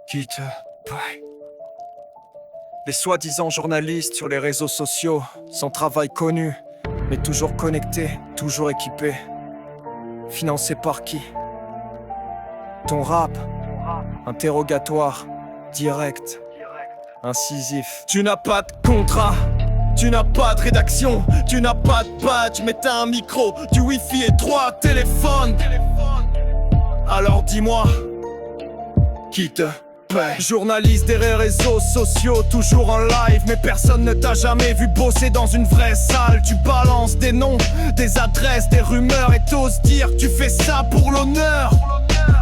Qui te paye? Les soi-disant journalistes sur les réseaux sociaux, sans travail connu, mais toujours connectés, toujours équipés. Financés par qui? Ton rap, interrogatoire, direct, incisif. Tu n'as pas de contrat, tu n'as pas de rédaction, tu n'as pas de badge, mais t'as un micro, du wifi et 3 téléphones. Alors dis-moi, qui te paye? Journaliste des réseaux sociaux, toujours en live, mais personne ne t'a jamais vu bosser dans une vraie salle. Tu balances des noms, des adresses, des rumeurs et t'oses dire que tu fais ça pour l'honneur.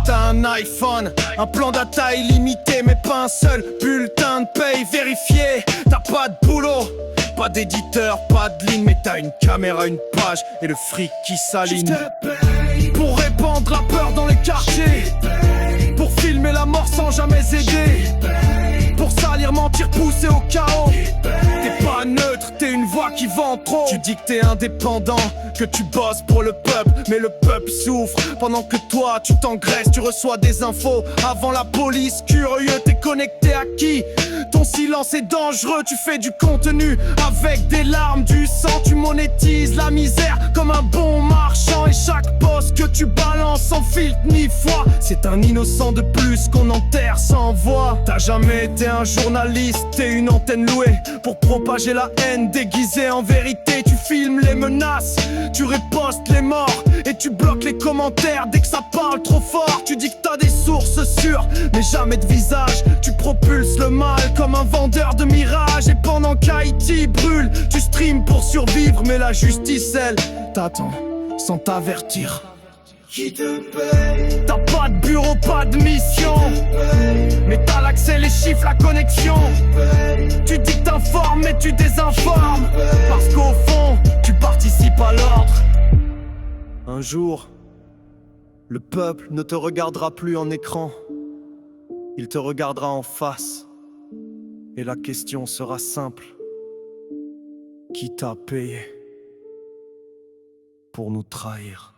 T'as un iPhone, un plan data illimité, mais pas un seul bulletin de paye vérifié. T'as pas de boulot, pas d'éditeur, pas de ligne, mais t'as une caméra, une page et le fric qui s'aligne. Pour répandre la peur dans les quartiers, pour filmer la mort sans jamais aider, pour salir, mentir, pousser au chaos. T'es pas neutre, t'es une voix qui vend trop. Tu dis que t'es indépendant, que tu bosses pour le peuple, mais le peuple souffre pendant que toi tu t'engraisses. Tu reçois des infos avant la police, curieux, t'es connecté à qui? Ton silence est dangereux, tu fais du contenu avec des larmes, du sang. Tu monétises la misère comme un bon marchand, et chaque poste que tu balances sans filtre ni foi, c'est un innocent de plus qu'on enterre sans voix. T'as jamais été un journaliste, t'es une antenne louée pour propager la haine déguisée en vérité. Tu filmes les menaces, tu ripostes les morts et tu bloques les commentaires dès que ça parle trop fort. Tu dis que t'as des sources sûres, mais jamais de visage. Tu propulses le mal comme un vendeur de mirages, et pendant qu'Haïti brûle, tu streams pour survivre, mais la justice, elle, t'attend sans t'avertir. Qui te paye? T'as pas de bureau, pas de mission, mais t'as l'accès, les chiffres, la connexion. Tu dis que t'informes, mais tu désinformes, parce qu'au fond, tu participes à l'ordre. Un jour, le peuple ne te regardera plus en écran, il te regardera en face. Et la question sera simple: qui t'a payé pour nous trahir?